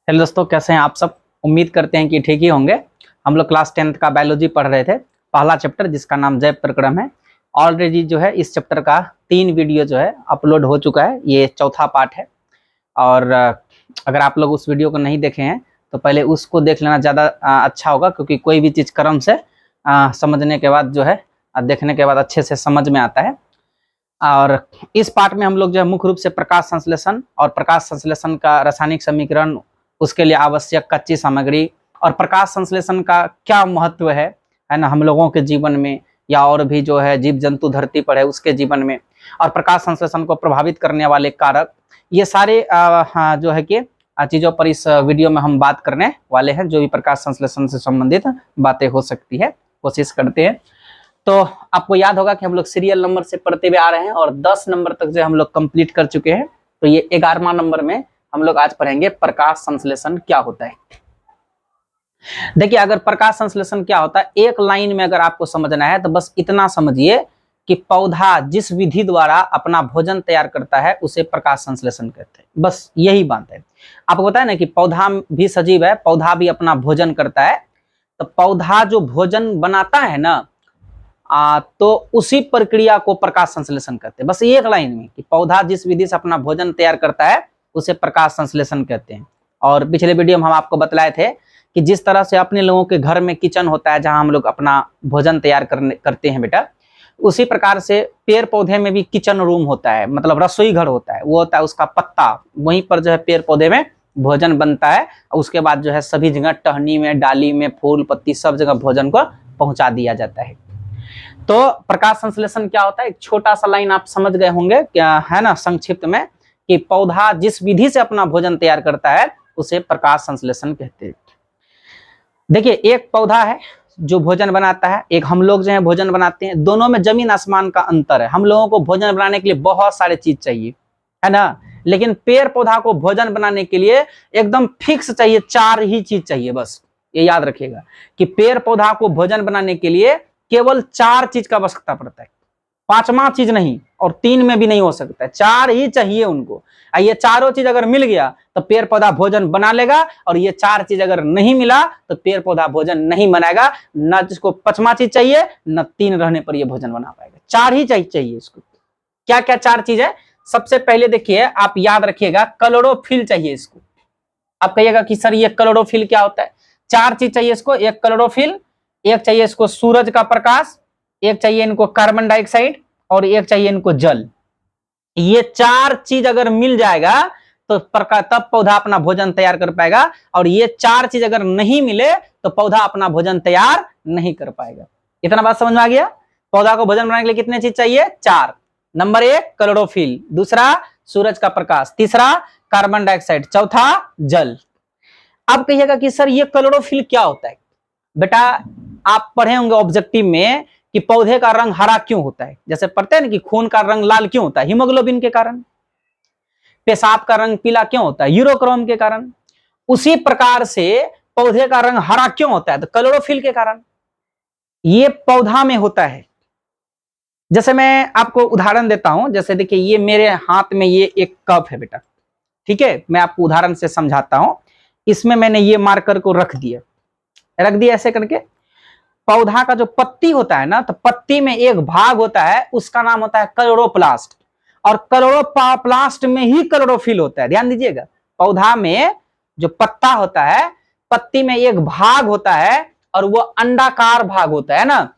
Hello दोस्तों, कैसे हैं आप सब। उम्मीद करते हैं कि ठीक ही होंगे। हम लोग क्लास 10th का बायोलॉजी पढ़ रहे थे, पहला चैप्टर जिसका नाम जैव प्रक्रम है। ऑलरेडी जो है इस चैप्टर का 3 वीडियो जो है अपलोड हो चुका है, ये चौथा पार्ट है। और अगर आप लोग उस वीडियो को नहीं देखे हैं तो पहले उसको देख लेना ज़्यादा अच्छा होगा, क्योंकि कोई भी चीज़ क्रम से समझने के बाद जो है देखने के बाद अच्छे से समझ में आता है। और इस पार्ट में हम लोग जो है मुख्य रूप से प्रकाश संश्लेषण और प्रकाश संश्लेषण का रासायनिक समीकरण, उसके लिए आवश्यक कच्ची सामग्री और प्रकाश संश्लेषण का क्या महत्व है ना, हम लोगों के जीवन में या और भी जो है जीव जंतु धरती पर है उसके जीवन में, और प्रकाश संश्लेषण को प्रभावित करने वाले कारक, ये सारे जो है कि चीज़ों पर इस वीडियो में हम बात करने वाले हैं। जो भी प्रकाश संश्लेषण से संबंधित बातें हो सकती है, कोशिश करते हैं। तो आपको याद होगा कि हम लोग सीरियल नंबर से पढ़ते हुए आ रहे हैं और 10 नंबर तक जो हम लोग कंप्लीट कर चुके हैं। तो ये 11वां नंबर में हम लोग आज पढ़ेंगे प्रकाश संश्लेषण क्या होता है। देखिए, अगर प्रकाश संश्लेषण क्या होता है एक लाइन में अगर आपको समझना है तो बस इतना समझिए कि पौधा जिस विधि द्वारा अपना भोजन तैयार करता है उसे प्रकाश संश्लेषण कहते हैं। बस यही बात है। आपको पता है ना कि पौधा भी सजीव है, पौधा भी अपना भोजन करता है। तो पौधा जो भोजन बनाता है ना, तो उसी प्रक्रिया को प्रकाश संश्लेषण कहते हैं। बस एक लाइन में कि पौधा जिस विधि से अपना भोजन तैयार करता है उसे प्रकाश संश्लेषण कहते हैं। और पिछले वीडियो में हम आपको बतलाए थे कि जिस तरह से अपने लोगों के घर में किचन होता है जहां हम लोग अपना भोजन तैयार करते हैं बेटा, उसी प्रकार से पेड़ पौधे में भी किचन रूम होता है, मतलब रसोई घर होता है। वो होता है उसका पत्ता, वहीं पर जो है पेड़ पौधे में भोजन बनता है। उसके बाद जो है सभी जगह टहनी में, डाली में, फूल पत्ती सब जगह भोजन को पहुंचा दिया जाता है। तो प्रकाश संश्लेषण क्या होता है, एक छोटा सा लाइन आप समझ गए होंगे क्या, है ना, संक्षिप्त में, कि पौधा जिस विधि से अपना भोजन तैयार करता है उसे प्रकाश संश्लेषण कहते हैं। देखिए, एक पौधा है जो भोजन बनाता है, एक हम लोग जो है भोजन बनाते हैं। दोनों में जमीन आसमान का अंतर है। हम लोगों को भोजन बनाने के लिए बहुत सारे चीज चाहिए, है ना, लेकिन पेड़ पौधा को भोजन बनाने के लिए एकदम फिक्स चाहिए, 4 ही चीज चाहिए। बस ये याद रखिएगा कि पेड़ पौधा को भोजन बनाने के लिए केवल 4 चीज का आवश्यकता पड़ता है, 5वां चीज नहीं, और 3 में भी नहीं हो सकता है, 4 ही चाहिए उनको। ये चारों चीज अगर मिल गया तो पेड़ पौधा भोजन बना लेगा, और ये 4 चीज अगर नहीं मिला तो पेड़ पौधा भोजन नहीं बनाएगा। न जिसको 5वां चीज चाहिए न 3 रहने पर यह भोजन बना पाएगा, 4 ही चाहिए इसको। क्या क्या 4 चीज है? सबसे पहले देखिए, आप याद रखिएगा, क्लोरोफिल चाहिए इसको। आप कहिएगा कि सर ये क्लोरोफिल क्या होता है? 4 चीज चाहिए इसको। एक क्लोरोफिल, एक चाहिए इसको सूरज का प्रकाश, एक चाहिए इनको कार्बन डाइऑक्साइड, और एक चाहिए इनको जल। ये 4 चीज अगर मिल जाएगा तो तब पौधा अपना भोजन तैयार कर पाएगा, और ये 4 चीज अगर नहीं मिले तो पौधा अपना भोजन तैयार नहीं कर पाएगा। इतना बात समझ में आ गया? पौधा को भोजन बनाने के लिए कितने चीज चाहिए? 4। नंबर 1 क्लोरोफिल, दूसरा सूरज का प्रकाश, तीसरा कार्बन डाइऑक्साइड, चौथा जल। अब कहिएगा कि सर ये क्लोरोफिल क्या होता है? बेटा, आप पढ़े होंगे ऑब्जेक्टिव में कि पौधे का रंग हरा क्यों होता है। जैसे पढ़ते हैं ना कि खून का रंग लाल क्यों होता है? हीमोग्लोबिन के कारण। पेशाब का रंग पीला क्यों होता है? यूरोक्रोम के कारण। उसी प्रकार से पौधे का रंग हरा क्यों होता है? तो क्लोरोफिल के कारण। ये पौधा में होता है। जैसे मैं आपको उदाहरण देता हूं, जैसे देखिए ये मेरे हाथ में ये एक कप है बेटा, ठीक है, मैं आपको उदाहरण से समझाता हूं। इसमें मैंने ये मार्कर को रख दिया ऐसे करके। पौधा का जो पत्ती होता है ना, तो पत्ती में एक भाग होता है, उसका नाम होता है क्लोरोप्लास्ट, और क्लोरोप्लास्ट में ही क्लोरोफिल होता है। ध्यान दीजिएगा, पौधा में जो पत्ता होता है, पत्ती में एक भाग होता है और वो अंडाकार भाग होता है ना,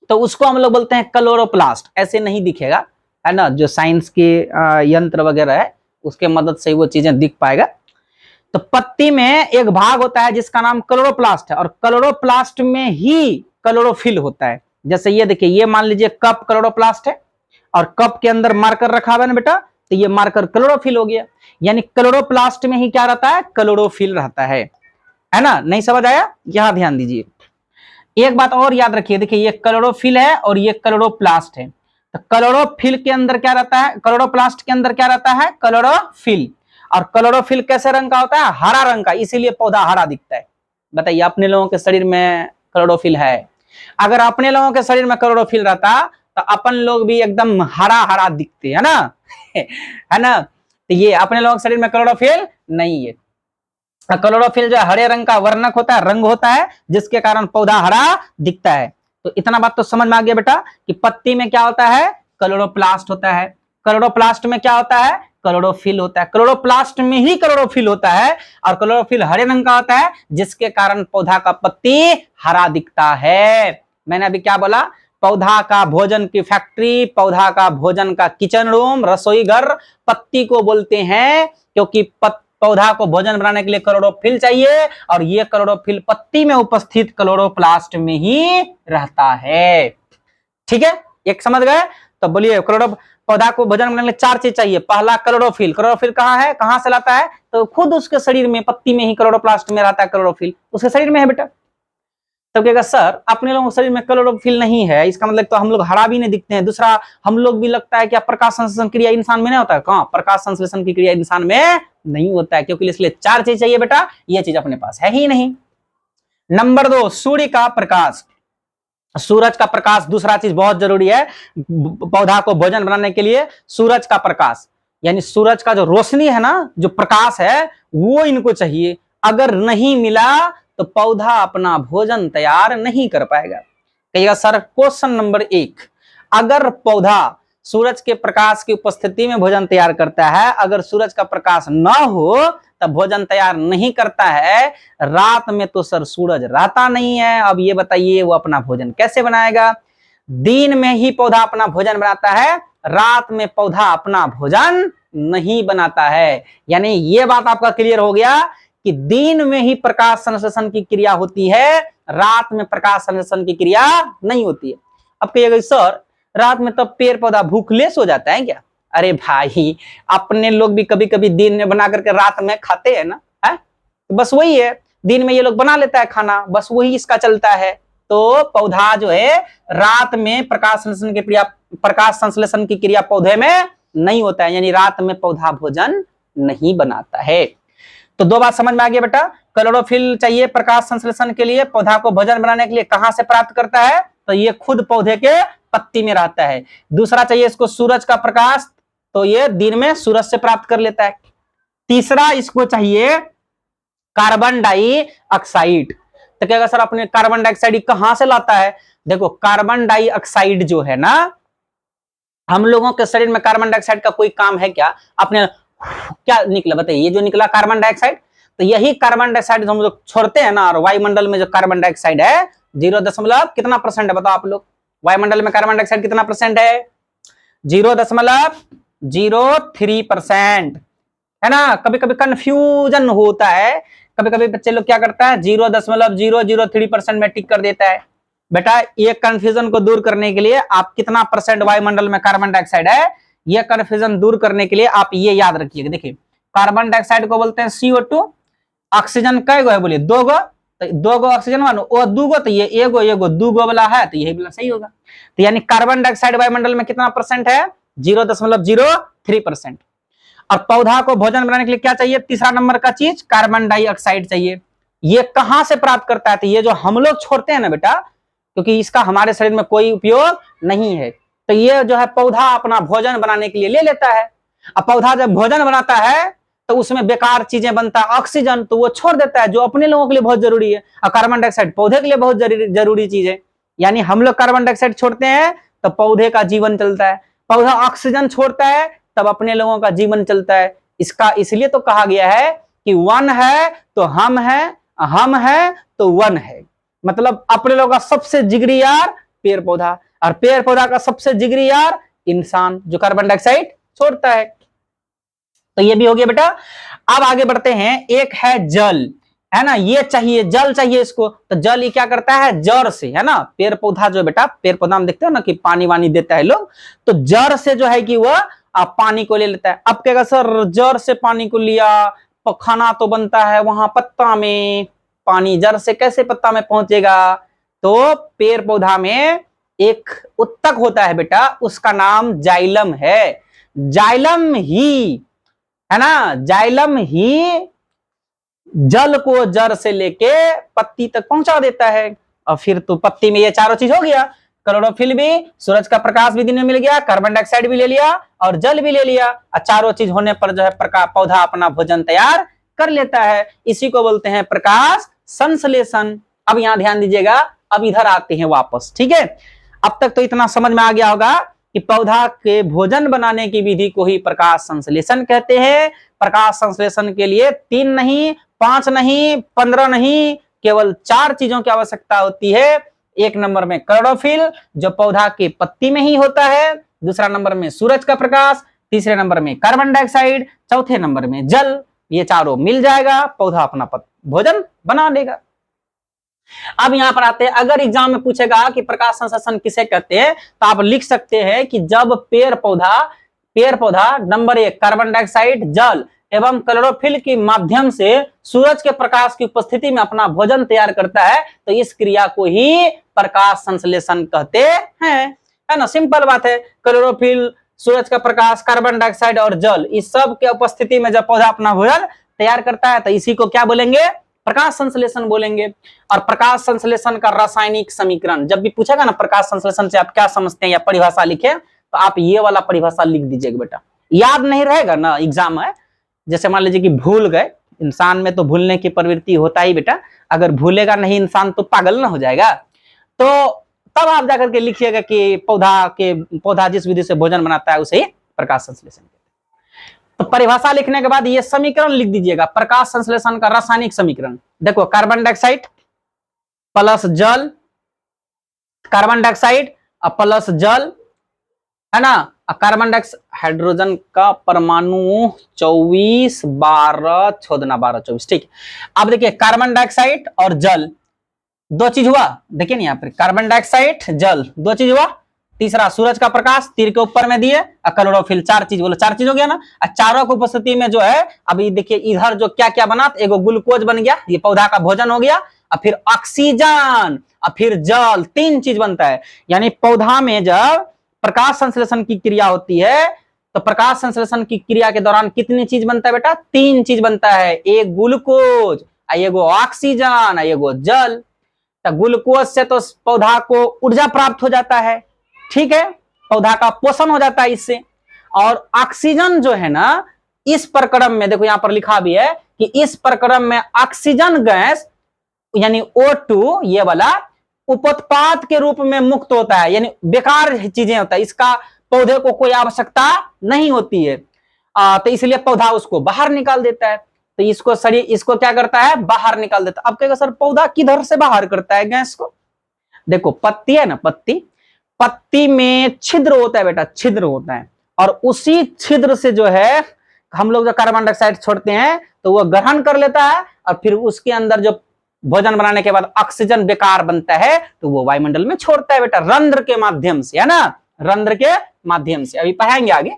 तो उसको हम लोग बोलते हैं क्लोरोप्लास्ट। ऐसे नहीं दिखेगा, है ना, जो साइंस के यंत्र वगैरह है उसके मदद से वो चीजें दिख पाएगा। तो पत्ती में एक भाग होता है जिसका नाम क्लोरोप्लास्ट है, और क्लोरोप्लास्ट में ही क्लोरोफिल होता है। जैसे ये देखिए, ये मान लीजिए कप क्लोरोप्लास्ट है, और कप के अंदर मार्कर रखा हुआ है ना बेटा, तो ये मार्कर क्लोरोफिल हो गया। यानी क्लोरोप्लास्ट में ही क्या रहता है? क्लोरोफिल रहता है ना। नहीं समझ आया? यहां ध्यान दीजिए। एक बात और याद रखिए, देखिए ये क्लोरोफिल है और ये क्लोरोप्लास्ट है। तो क्लोरोफिल के अंदर क्या रहता है? क्लोरोप्लास्ट के अंदर क्या रहता है? क्लोरोफिल। और क्लोरोफिल कैसे रंग का होता है? हरा रंग का, इसीलिए पौधा हरा दिखता है। बताइए, अपने लोगों के शरीर में क्लोरोफिल है? अगर अपने लोगों के शरीर में क्लोरोफिल रहता तो अपन लोग भी एकदम हरा हरा दिखते, है ना है ना। तो ये अपने लोगों के शरीर में क्लोरोफिल नहीं है। क्लोरोफिल जो है हरे रंग का वर्णक होता है, रंग होता है, जिसके कारण पौधा हरा दिखता है। तो इतना बात तो समझ में आ गया बेटा कि पत्ती में क्या होता है, क्लोरोप्लास्ट होता है। क्लोरोप्लास्ट में क्या होता है, क्लोरोफिल होता है। क्लोरोप्लास्ट में ही क्लोरोफिल होता है और क्लोरोफिल हरे रंग का होता है, जिसके कारण पौधा का पत्ती हरा दिखता है। मैंने अभी क्या बोला, पौधा का भोजन की फैक्ट्री, पौधा का भोजन का किचन रूम, रसोई घर पत्ती को बोलते हैं, क्योंकि पौधा को भोजन बनाने के लिए क्लोरोफिल चाहिए और ये क्लोरोफिल पत्ती में उपस्थित क्लोरोप्लास्ट में ही रहता है। ठीक है, एक समझ गए? तो बोलिए, पौधा को भोजन बनाने के लिए 4 चीज चाहिए। पहला क्लोरोफिल। क्लोरोफिल कहाँ है, कहां से लाता है, तो खुद उसके शरीर में, पत्ती में ही क्लोरोप्लास्ट में रहता है क्लोरोफिल, उसके शरीर में है बेटा। तब कहेगा सर अपने लोगों के शरीर में क्लोरोफिल नहीं है, इसका मतलब तो हम लोग हरा भी नहीं दिखते हैं। दूसरा, हम लोग भी लगता है कि प्रकाश संश्लेषण क्रिया इंसान में नहीं होता है। कहां, प्रकाश संश्लेषण की क्रिया इंसान में नहीं होता है, क्योंकि इसलिए 4 चीज चाहिए बेटा, ये चीज अपने पास है ही नहीं। नंबर 2, सूर्य का प्रकाश। सूरज का प्रकाश दूसरा चीज बहुत जरूरी है पौधा को भोजन बनाने के लिए। सूरज का प्रकाश, यानी सूरज का जो रोशनी है ना, जो प्रकाश है, वो इनको चाहिए। अगर नहीं मिला तो पौधा अपना भोजन तैयार नहीं कर पाएगा। कहिएगा सर क्वेश्चन नंबर 1, अगर पौधा सूरज के प्रकाश की उपस्थिति में भोजन तैयार करता है, अगर सूरज का प्रकाश न हो तब भोजन तैयार नहीं करता है। रात में तो सर सूरज रहता नहीं है, अब ये बताइए वो अपना भोजन कैसे बनाएगा? दिन में ही पौधा अपना भोजन बनाता है, रात में पौधा अपना भोजन नहीं बनाता है। यानी ये बात आपका क्लियर हो गया कि दिन में ही प्रकाश संश्लेषण की क्रिया होती है, रात में प्रकाश संश्लेषण की क्रिया नहीं होती है। अब कहिएगा सर रात में तो पेड़ पौधा भूखलेस हो जाता है क्या? अरे भाई, अपने लोग भी कभी कभी दिन में बना करके रात में खाते हैं ना, है? तो बस वही है, दिन में ये लोग बना लेता है खाना, बस वही इसका चलता है। तो पौधा जो है रात में प्रकाश संश्लेषण की क्रिया पौधे में नहीं होता है, यानी रात में पौधा भोजन नहीं बनाता है। तो 2 बात समझ में आ गया बेटा। क्लोरोफिल चाहिए प्रकाश संश्लेषण के लिए, पौधा को भोजन बनाने के लिए कहां से प्राप्त करता है, तो ये खुद पौधे के पत्ती में रहता है। दूसरा चाहिए इसको सूरज का प्रकाश, तो ये दिन में सूरज से प्राप्त कर लेता है। तीसरा इसको चाहिए कार्बन डाइऑक्साइड। तो क्या सर अपने कार्बन डाइऑक्साइड कहां से लाता है? देखो कार्बन डाइऑक्साइड जो है ना, हम लोगों के शरीर में कार्बन डाइऑक्साइड का कोई काम है क्या? अपने क्या निकला बताइए, ये जो निकला कार्बन डाइऑक्साइड, तो यही कार्बन डाइऑक्साइड हम लोग छोड़ते हैं ना। और वायुमंडल में जो कार्बन डाइऑक्साइड है 0. कितना परसेंट है बताओ आप लोग? वायुमंडल में कार्बन डाइऑक्साइड कितना परसेंट है? 0.03% है ना। कभी कभी कंफ्यूजन होता है, कभी कभी बच्चे लोग क्या करता है 0.003% में टिक कर देता है। बेटा ये कंफ्यूजन को दूर करने के लिए आप कितना परसेंट वायुमंडल में कार्बन डाइऑक्साइड है, ये कंफ्यूजन दूर करने के लिए आप ये याद रखिएगा। देखिए कार्बन डाइऑक्साइड को बोलते हैं CO2, ऑक्सीजन कै गो है बोलिए 2 गो, तो 2 गो ऑक्सीजन वाला और 2 गो, तो ये एगो 2 गो वाला है, तो यही वाला सही होगा। तो यानी कार्बन डाइऑक्साइड वायुमंडल में कितना परसेंट है? 0.03%। और पौधा को भोजन बनाने के लिए क्या चाहिए? तीसरा नंबर का चीज कार्बन डाइऑक्साइड चाहिए। ये कहां से प्राप्त करता है? तो ये जो हम लोग छोड़ते हैं ना बेटा, क्योंकि इसका हमारे शरीर में कोई उपयोग नहीं है, तो ये जो है पौधा अपना भोजन बनाने के लिए ले लेता है। अब पौधा जब भोजन बनाता है तो उसमें बेकार चीजें बनता है, ऑक्सीजन, तो वो छोड़ देता है जो अपने लोगों के लिए बहुत जरूरी है। और कार्बन डाइऑक्साइड पौधे के लिए बहुत जरूरी चीज है। यानी हम लोग कार्बन डाइऑक्साइड छोड़ते हैं तो पौधे का जीवन चलता है, पौधा ऑक्सीजन छोड़ता है तब अपने लोगों का जीवन चलता है। इसका इसलिए तो कहा गया है कि वन है तो हम है तो वन है। मतलब अपने लोगों का सबसे जिगरी यार पेड़ पौधा, और पेड़ पौधा का सबसे जिगरी यार इंसान, जो कार्बन डाइऑक्साइड छोड़ता है। तो ये भी हो गया बेटा। अब आगे बढ़ते हैं, एक है जल, है ना, ये चाहिए, जल चाहिए इसको। तो जल ये क्या करता है? जड़ से, है ना, पेड़ पौधा जो बेटा, पेड़ पौधा में देखते हो ना कि पानी वानी देता है लोग, तो जड़ से जो है कि वह पानी को ले लेता है। अब कहेगा सर जड़ से पानी को लिया, खाना तो बनता है वहां पत्ता में, पानी जड़ से कैसे पत्ता में पहुंचेगा? तो पेड़ पौधा में एक उत्तक होता है बेटा, उसका नाम जाइलम है। जाइलम ही, है ना, जाइलम ही जल को जड़ से लेके पत्ती तक पहुंचा देता है। और फिर तो पत्ती में ये चारों चीज हो गया, क्लोरोफिल भी, सूरज का प्रकाश भी दिन में मिल गया, कार्बन डाइऑक्साइड भी ले लिया और जल भी ले लिया। और चारों चीज होने पर जो है पौधा अपना भोजन तैयार कर लेता है, इसी को बोलते हैं प्रकाश संश्लेषण। अब यहां ध्यान दीजिएगा, अब इधर आते हैं वापस, ठीक है। अब तक तो इतना समझ में आ गया होगा कि पौधा के भोजन बनाने की विधि को ही प्रकाश संश्लेषण कहते हैं। प्रकाश संश्लेषण के लिए 3 नहीं, 5 नहीं, 15 नहीं, केवल 4 चीजों की आवश्यकता होती है। एक नंबर में क्लोरोफिल, जो पौधा के पत्ती में ही होता है। दूसरा नंबर में सूरज का प्रकाश, तीसरे नंबर में कार्बन डाइऑक्साइड, चौथे नंबर में जल। ये चारों मिल जाएगा, पौधा अपना भोजन बना लेगा। अब यहां पर आते हैं, अगर एग्जाम में पूछेगा कि प्रकाश संश्लेषण किसे कहते हैं, तो आप लिख सकते हैं कि जब पेड़ पौधा नंबर 1 कार्बन डाइऑक्साइड, जल एवं क्लोरोफिल के माध्यम से सूरज के प्रकाश की उपस्थिति में अपना भोजन तैयार करता है, तो इस क्रिया को ही प्रकाश संश्लेषण कहते हैं, है ना। सिंपल बात है, क्लोरोफिल, सूरज का प्रकाश, कार्बन डाइऑक्साइड और जल, इस सब के उपस्थिति में जब पौधा अपना भोजन तैयार करता है, तो इसी को क्या बोलेंगे, प्रकाश संश्लेषण बोलेंगे। और प्रकाश संश्लेषण का रासायनिक समीकरण, जब भी पूछेगा ना प्रकाश संश्लेषण से आप क्या समझते हैं या परिभाषा लिखे, तो आप ये वाला परिभाषा लिख दीजिएगा बेटा, याद नहीं रहेगा ना एग्जाम है। जैसे मान लीजिए कि भूल गए, इंसान में तो भूलने की प्रवृत्ति होता ही बेटा, अगर भूलेगा नहीं इंसान तो पागल ना हो जाएगा। तो तब आप जाकर के लिखिएगा कि पौधा जिस विधि से भोजन बनाता है उसे प्रकाश संश्लेषण। तो परिभाषा लिखने के बाद ये समीकरण लिख दीजिएगा, प्रकाश संश्लेषण का रासायनिक समीकरण। देखो, कार्बन डाइऑक्साइड प्लस जल, कार्बन डाइऑक्साइड प्लस जल, है ना। कार्बन डाइऑक्साइड, हाइड्रोजन का परमाणु 24, 12 छोड़ना 12 24, ठीक। अब देखिए कार्बन डाइऑक्साइड और जल, 2 चीज हुआ, देखिए ना यहाँ पर कार्बन डाइऑक्साइड जल 2 चीज हुआ। तीसरा सूरज का प्रकाश, तीर के ऊपर में दिए, क्लोरोफिल 4 चीज, बोलो 4 चीज हो गया ना। चारों की उपस्थिति में जो है, अभी देखिए इधर जो क्या क्या बना, एगो ग्लूकोज बन गया, ये पौधा का भोजन हो गया, और फिर ऑक्सीजन और फिर जल, 3 चीज बनता है। यानी पौधा में जब प्रकाश संश्लेषण की क्रिया होती है, तो प्रकाश संश्लेषण की क्रिया के दौरान कितनी चीज बनता है बेटा, 3 चीज बनता है, एक ग्लूकोज, एगो ऑक्सीजन, एगो जल। तो ग्लूकोज से तो पौधा को ऊर्जा प्राप्त हो जाता है, ठीक है, पौधा का पोषण हो जाता है इससे। और ऑक्सीजन जो है ना, इस प्रक्रम में देखो यहां पर लिखा भी है कि इस प्रक्रम में ऑक्सीजन गैस यानी O2 ये वाला उपोत्पाद के रूप में मुक्त होता है, यानी बेकार चीजें होता है, इसका पौधे को कोई आवश्यकता नहीं होती है, तो इसलिए पौधा उसको बाहर निकाल देता है। तो इसको शरीर इसको क्या करता है, बाहर निकाल देता है। अब कहेगा सर पौधा किधर से बाहर करता है गैस को, देखो पत्ती है ना, पत्ती में छिद्र होता है बेटा, छिद्र होता है, और उसी छिद्र से जो है हम लोग जो कार्बन डाइऑक्साइड छोड़ते हैं तो वो ग्रहण कर लेता है, और फिर उसके अंदर जो भोजन बनाने के बाद ऑक्सीजन बेकार बनता है तो वो वायुमंडल में छोड़ता है बेटा, रंध्र के माध्यम से, है ना, रंध्र के माध्यम से, अभी पढ़ाएंगे आगे।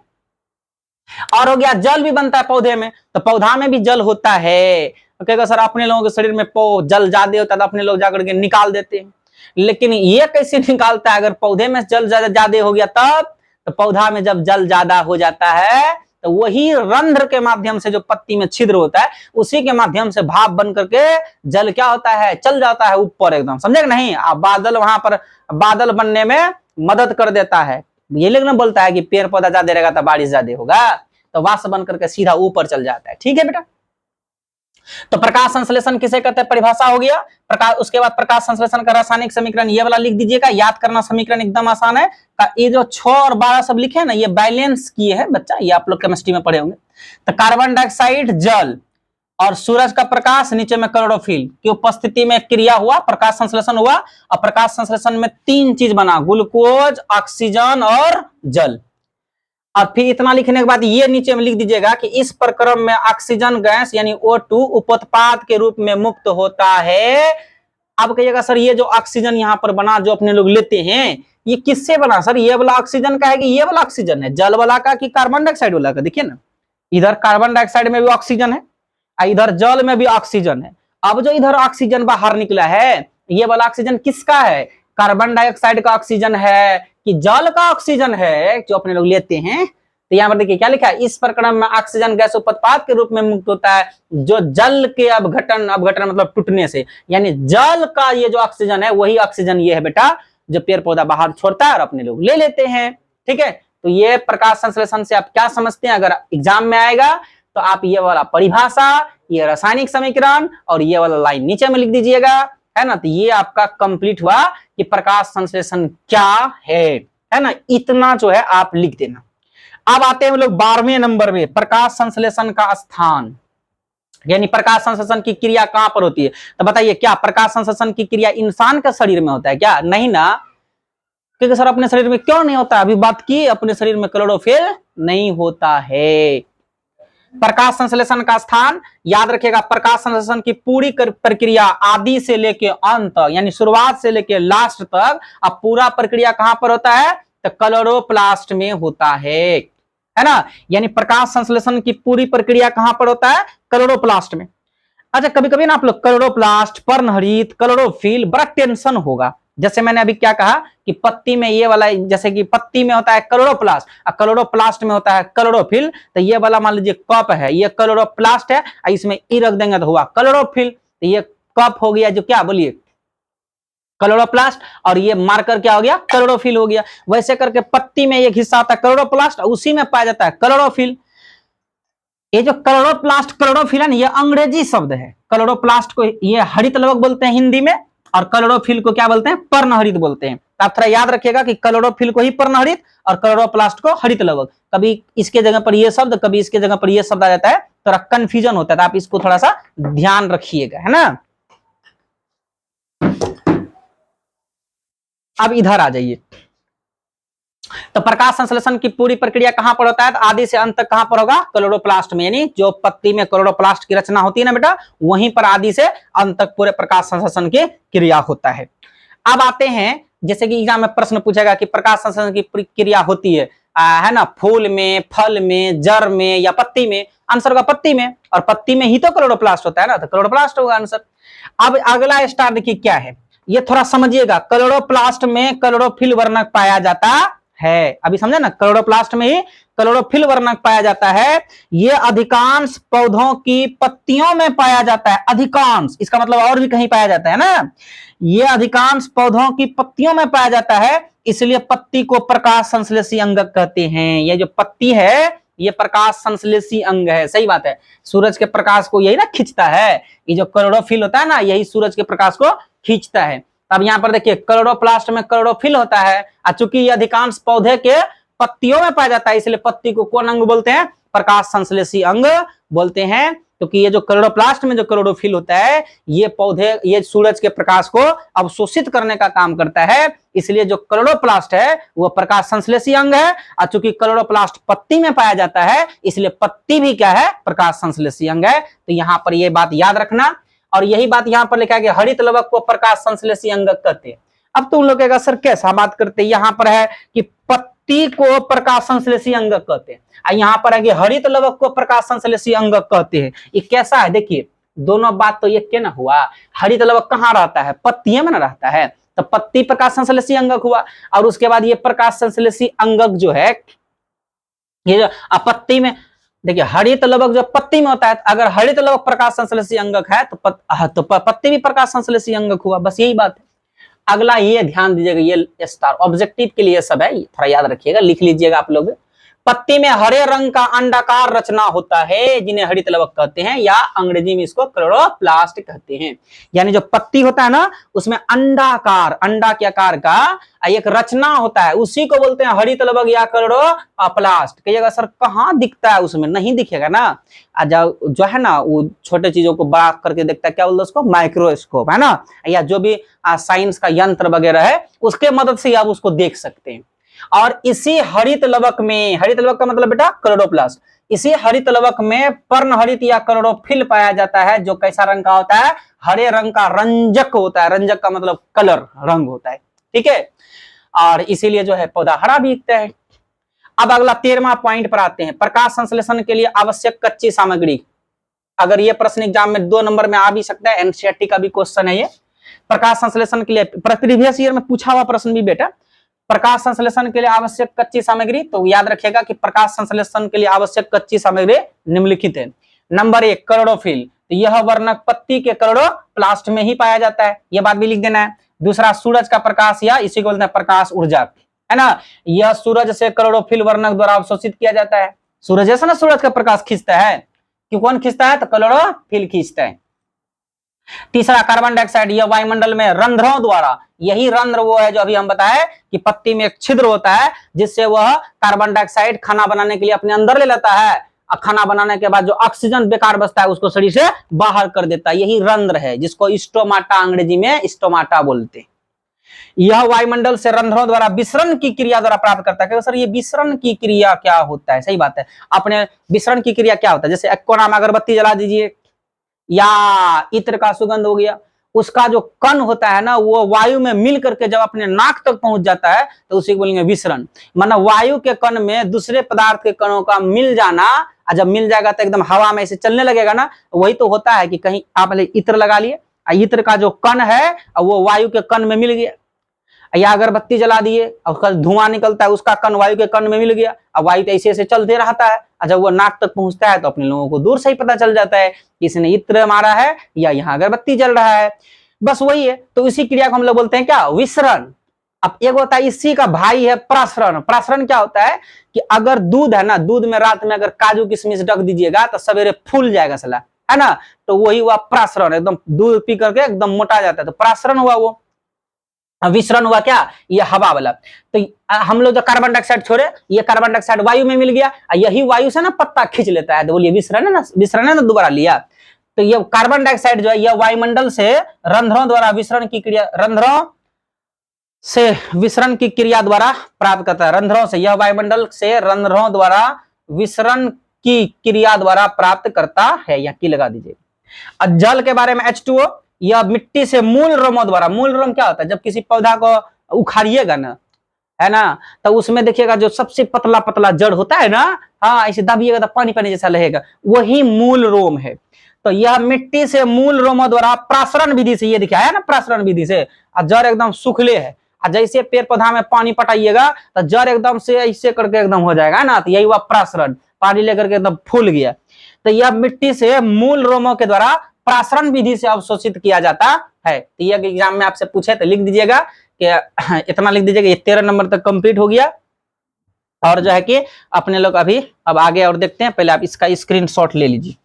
और हो गया जल भी बनता है पौधे में, तो पौधा में भी जल होता है। तो कहेगा सर अपने लोगों के शरीर में जल ज्यादा होता है तो अपने लोग जाकर के निकाल देते हैं, लेकिन ये कैसे निकालता है, अगर पौधे में जल ज्यादा हो गया तब, तो पौधा में जब जल ज्यादा हो जाता है तो वही रंध्र के माध्यम से, जो पत्ती में छिद्र होता है उसी के माध्यम से भाप बन करके जल क्या होता है, चल जाता है ऊपर एकदम, समझे नहीं। बादल वहां पर बादल बनने में मदद कर देता है। ये लेकिन बोलता है कि पेड़ पौधा ज्यादा रहेगा तो बारिश ज्यादा होगा, तो वाष्प बन करके सीधा ऊपर चल जाता है, ठीक है बेटा। तो प्रकाश संश्लेषण किसे कहते हैं, परिभाषा हो गया प्रकाश। उसके बाद प्रकाश संश्लेषण का रासायनिक समीकरण ये वाला लिख दीजिएगा, याद करना समीकरण एकदम आसान है। ये जो 6 और 12 सब लिखे हैं ना, ये बैलेंस किए हैं बच्चा, ये आप लोग केमिस्ट्री में पढ़े होंगे। तो कार्बन डाइऑक्साइड जल और सूरज का प्रकाश, नीचे में क्लोरोफिल की उपस्थिति में क्रिया हुआ, प्रकाश संश्लेषण हुआ, और प्रकाश संश्लेषण में 3 चीज बना, ग्लूकोज, ऑक्सीजन और जल। और फिर इतना लिखने के बाद ये नीचे में लिख दीजिएगा कि इस प्रक्रम में ऑक्सीजन गैस यानी O2 उपोत्पाद के रूप में मुक्त होता है। अब कहिएगा सर ये जो ऑक्सीजन यहाँ पर बना जो अपने लोग लेते हैं, ये किससे बना सर, ये वाला ऑक्सीजन का है कि ये वाला ऑक्सीजन है, जल वाला का कि कार्बन डाइऑक्साइड वाला का। देखिए ना, इधर कार्बन डाइऑक्साइड में भी ऑक्सीजन है, इधर जल में भी ऑक्सीजन है। अब जो इधर ऑक्सीजन बाहर निकला है, ये वाला ऑक्सीजन किसका है, कार्बन डाइऑक्साइड का ऑक्सीजन है कि जल का ऑक्सीजन है जो अपने लोग लेते हैं। तो यहाँ पर देखिए क्या लिखा है, इस प्रक्रम में ऑक्सीजन गैस उपोत्पाद के रूप में मुक्त होता है जो जल के अपघटन मतलब टूटने से, यानी जल का ये जो ऑक्सीजन है वही ऑक्सीजन ये है बेटा जो पेड़ पौधा बाहर छोड़ता है और अपने लोग ले लेते हैं, ठीक है। तो ये प्रकाश संश्लेषण से आप क्या समझते हैं, अगर एग्जाम में आएगा तो आप ये वाला परिभाषा, ये रासायनिक समीकरण और ये वाला लाइन नीचे में लिख दीजिएगा, है ना। तो ये आपका कंप्लीट हुआ कि प्रकाश संश्लेषण क्या है ना। इतना जो है आप लिख देना। अब आते हैं हम लोग 12वें नंबर में, प्रकाश संश्लेषण का स्थान, यानी प्रकाश संश्लेषण की क्रिया कहां पर होती है। तो बताइए, क्या प्रकाश संश्लेषण की क्रिया इंसान के शरीर में होता है क्या? नहीं ना, क्योंकि सर अपने शरीर में क्यों नहीं होता, अभी बात की, अपने शरीर में क्लोरोफिल नहीं होता है। प्रकाश संश्लेषण का स्थान याद रखिएगा, प्रकाश संश्लेषण की पूरी प्रक्रिया आदि से लेके अंत, यानी शुरुआत से लेके लास्ट तक, अब पूरा प्रक्रिया कहां पर होता है? तो क्लोरोप्लास्ट में होता है ना। यानी प्रकाश संश्लेषण की पूरी प्रक्रिया कहां पर होता है? क्लोरोप्लास्ट में। अच्छा, कभी कभी ना आप लोग क्लोरोप्लास्ट, पर्णहरित, क्लोरोफिल, बड़ा टेंशन होगा। जैसे मैंने अभी क्या कहा कि पत्ती में ये वाला, जैसे कि पत्ती में होता है क्लोरोप्लास्ट और क्लोरोप्लास्ट में होता है क्लोरोफिल, तो ये वाला मान लीजिए कप है, ये क्लोरोप्लास्ट है, इसमें ई रख देंगे तो हुआ क्लोरोफिल। तो ये कप हो गया जो क्या, बोलिए, क्लोरोप्लास्ट, और ये मार्कर क्या हो गया? क्लोरोफिल हो गया। वैसे करके पत्ती में एक हिस्सा आता है क्लोरोप्लास्ट, उसी में पाया जाता है क्लोरोफिल। ये जो क्लोरोप्लास्ट, क्लोरोफिल है ना, ये अंग्रेजी शब्द है। क्लोरोप्लास्ट को ये हरित लवक बोलते हैं हिंदी में, और क्लोरोफिल को क्या बोलते हैं? पर्णहरित बोलते हैं। तो आप थोड़ा याद रखिएगा कि क्लोरोफिल को ही पर्णहरित और क्लोरोप्लास्ट को हरित लवक। कभी इसके जगह पर ये शब्द, कभी इसके जगह पर ये शब्द आ जाता है, थोड़ा कंफ्यूजन होता है, तो आप इसको थोड़ा सा ध्यान रखिएगा, है ना। अब इधर आ जाइए, तो प्रकाश संश्लेषण की पूरी प्रक्रिया कहां पर होता है? तो आदि से अंत तक कहां पर होगा? क्लोरोप्लास्ट में, यानी जो पत्ती में क्लोरोप्लास्ट की रचना होती है ना बेटा, वहीं पर आदि से अंत तक पूरे प्रकाश संश्लेषण की क्रिया होता है। अब आते हैं, जैसे कि एग्जाम में प्रश्न पूछेगा कि प्रकाश संश्लेषण की प्रक्रिया होती है ना, फूल में, फल में, जड़ में या पत्ती में? आंसर होगा पत्ती में, और पत्ती में ही तो क्लोरोप्लास्ट होता है ना, तो क्लोरोप्लास्ट होगा आंसर। अब अगला स्टार देखिए क्या है, ये थोड़ा समझिएगा। क्लोरोप्लास्ट में क्लोरोफिल वर्णक पाया जाता है, अभी समझे ना, क्लोरोप्लास्ट में ही क्लोरोफिल वर्णक पाया जाता है। ये अधिकांश पौधों की पत्तियों में पाया जाता है, अधिकांश, इसका मतलब और भी कहीं पाया जाता है ना। ये अधिकांश पौधों की पत्तियों में पाया जाता है, इसलिए पत्ती को प्रकाश संश्लेषी अंगक कहते हैं। ये जो पत्ती है, ये प्रकाश संश्लेषी अंग है। सही बात है, सूरज के प्रकाश को यही ना खींचता है, ये जो क्लोरोफिल होता है ना, यही सूरज के प्रकाश को खींचता है। अब यहाँ पर देखिए, क्लोरोप्लास्ट में क्लोरोफिल होता है, और चूंकि ये अधिकांश पौधे के पत्तियों में पाया जाता है, इसलिए पत्ती को कौन अंग बोलते हैं? प्रकाश संश्लेषी अंग बोलते हैं। क्योंकि ये जो क्लोरोप्लास्ट में जो क्लोरोफिल होता है, ये पौधे, ये सूरज के प्रकाश को अवशोषित करने का काम करता है, इसलिए जो क्लोरोप्लास्ट है वो प्रकाश संश्लेषी अंग है। और चूंकि क्लोरोप्लास्ट पत्ती में पाया जाता है, इसलिए पत्ती भी क्या है? प्रकाश संश्लेषी अंग है। तो यहाँ पर ये बात याद रखना, और यही बात यहाँ पर लिखा है कि हरित लवक को प्रकाश संश्लेषी अंगक कहते हैं। अब तुम लोग कहेगा सर कैसा बात करते हैं, यहाँ पर है कि पत्ती को प्रकाश संश्लेषी अंगक कहते हैं, और यहाँ पर है कि हरित लवक को प्रकाश संश्लेषी अंगक कहते हैं। ये कैसा है? देखिए, दोनों बात तो ये क्या ना हुआ, हरित लवक कहाँ रहता है? पत्तियों में ना रहता है, तो पत्ती प्रकाश संश्लेषी अंगक हुआ, और उसके बाद ये प्रकाश संश्लेषी अंगक जो है, ये जो पत्ती में, देखिए हरित लवक जो पत्ती में होता है, अगर हरित लवक प्रकाश संश्लेषी अंगक है तो पत्ती भी प्रकाश संश्लेषी अंगक हुआ, बस यही बात है। अगला ये ध्यान दीजिएगा, ये स्टार ऑब्जेक्टिव के लिए सब है, थोड़ा याद रखिएगा, लिख लीजिएगा आप लोग। पत्ती में हरे रंग का अंडाकार रचना होता है, जिन्हें हरित लवक कहते हैं, या अंग्रेजी में इसको क्लोरोप्लास्ट कहते हैं। यानी जो पत्ती होता है ना, उसमें अंडाकार, अंडा के आकार का एक रचना होता है, उसी को बोलते हैं हरित लवक या क्लोरोप्लास्ट। कहिएगा सर कहाँ दिखता है? उसमें नहीं दिखेगा ना, जो है ना वो छोटे चीजों को बड़ा करके देखता है, क्या बोलते हैं उसको? माइक्रोस्कोप, है ना, या जो भी साइंस का यंत्र वगैरह है, उसके मदद से आप उसको देख सकते हैं। और इसी हरित लवक में, हरित लवक का मतलब बेटा क्लोरोप्लास्ट, इसी हरित लवक में पर्णहरित या क्लोरोफिल पाया जाता है, जो कैसा रंग का होता है? हरे रंग का रंजक होता है। रंजक का मतलब कलर, रंग होता है, ठीक है, और इसीलिए जो है पौधा हरा भी दिखता है। अब अगला 13वां पॉइंट पर आते हैं, प्रकाश संश्लेषण के लिए आवश्यक कच्ची सामग्री। अगर ये प्रश्न एग्जाम में 2 नंबर में आ भी सकता है, एनसीईआरटी का भी क्वेश्चन है ये। प्रकाश संश्लेषण के लिए प्रीवियस ईयर में पूछा हुआ प्रश्न भी बेटा, प्रकाश संश्लेषण के लिए आवश्यक कच्ची सामग्री। तो याद रखिएगा कि प्रकाश संश्लेषण के लिए आवश्यक कच्ची सामग्री निम्नलिखित है। नंबर 1 क्लोरोफिल, तो यह वर्णक पत्ती के क्लोरोप्लास्ट में ही पाया जाता है, यह बात भी लिख देना है। दूसरा सूरज का प्रकाश, या इसी को बोलते हैं प्रकाश ऊर्जा, है ना, यह सूरज से क्लोरोफिल वर्णक द्वारा अवशोषित किया जाता है। सूरज जैसा ना सूरज का प्रकाश खींचता है, क्यों कौन खींचता है? तो क्लोरोफिल खींचता है। तीसरा कार्बन डाइऑक्साइड, यह वायुमंडल में रंध्रों द्वारा, यही रंध्र वो है जो अभी हम बताए कि पत्ती में एक छिद्र होता है जिससे वह कार्बन डाइऑक्साइड खाना बनाने के लिए अपने अंदर ले लेता है, और खाना बनाने के बाद जो ऑक्सीजन बेकार बचता है उसको शरीर से बाहर कर देता है, यही रंध्र है जिसको स्टोमाटा, अंग्रेजी में स्टोमाटा बोलते हैं। यह वायुमंडल से रंध्रों द्वारा विसरण की क्रिया द्वारा प्राप्त करता है। सर ये विसरण की क्रिया क्या होता है? सही बात है, अपने विसरण की क्रिया क्या होता है? जैसे एक कोना में अगरबत्ती जला दीजिए या इत्र का सुगंध हो गया, उसका जो कण होता है ना वो वायु में मिल करके जब अपने नाक तक पहुंच जाता है तो उसी को बोलेंगे विसरण। मतलब वायु के कण में दूसरे पदार्थ के कणों का मिल जाना, और जब मिल जाएगा तो एकदम हवा में ऐसे चलने लगेगा ना, वही तो होता है कि कहीं आप इत्र लगा लिए, इत्र का जो कण है वो वायु के कण में मिल गया, या अगरबत्ती जला दिए और उसका धुआं निकलता है, उसका कण वायु के कण में मिल गया, अब वायु तो ऐसे ऐसे चलते रहता है, और जब वो नाक तक पहुंचता है तो अपने लोगों को दूर से ही पता चल जाता है कि इसने इत्र मारा है या यहाँ अगरबत्ती जल रहा है। बस वही है, तो इसी क्रिया को हम लोग बोलते हैं क्या? विसरण। अब एक होता है इसी का भाई है प्रसरण। प्रसरण क्या होता है कि अगर दूध है ना, दूध में रात में अगर काजू किशमिश रख दीजिएगा तो सवेरे फूल जाएगा सला, है ना, तो वही हुआ प्रसरण, एकदम दूध पी करके एकदम मोटा जाता है, तो प्रसरण हुआ वो। विसरण हुआ क्या? ये हवा वाला। तो हम लोग जो कार्बन डाइऑक्साइड छोड़े, ये कार्बन डाइऑक्साइड वायु में मिल गया, यही वायु से ना पत्ता खींच लेता है, तो बोलिए विसरण है ना, विसरण है ना, दोबारा लिया। तो ये कार्बन डाइऑक्साइड जो है यह वायुमंडल से रंध्रों द्वारा विसरण की क्रिया, रंध्रों से विसरण की क्रिया द्वारा प्राप्त करता है। रंध्रों से, यह वायुमंडल से रंध्रों द्वारा विसरण की क्रिया द्वारा प्राप्त करता है, या की लगा दीजिए। जल के बारे में H2O, यह मिट्टी से मूल रोमों द्वारा, मूल रोम क्या होता है? जब किसी पौधा को उखाड़िएगा ना, है ना, तो उसमें देखिएगा जो सबसे पतला पतला जड़ होता है ना, हाँ ऐसे दबिएगा तो पानी पानी जैसा रहेगा, वही मूल रोम है। तो यह मिट्टी से मूल रोमों द्वारा प्रासरण विधि से, ये दिखाया ना प्रासरण विधि से, जड़ एकदम सूखले है, जैसे पेड़ पौधा में पानी पटाइएगा तो जड़ एकदम से ऐसे करके एकदम हो जाएगा ना, तो यही हुआ प्रासरण, पानी लेकर के एकदम फूल गया। तो यह मिट्टी से मूल रोमों के द्वारा प्रासरण विधि से अवशोषित किया जाता है। तो ये एग्जाम में आपसे पूछे तो लिख दीजिएगा कि इतना लिख दीजिएगा, ये 13 नंबर तक कंप्लीट हो गया। और जो है कि अपने लोग अभी अब आगे और देखते हैं, पहले आप इसका स्क्रीनशॉट ले लीजिए।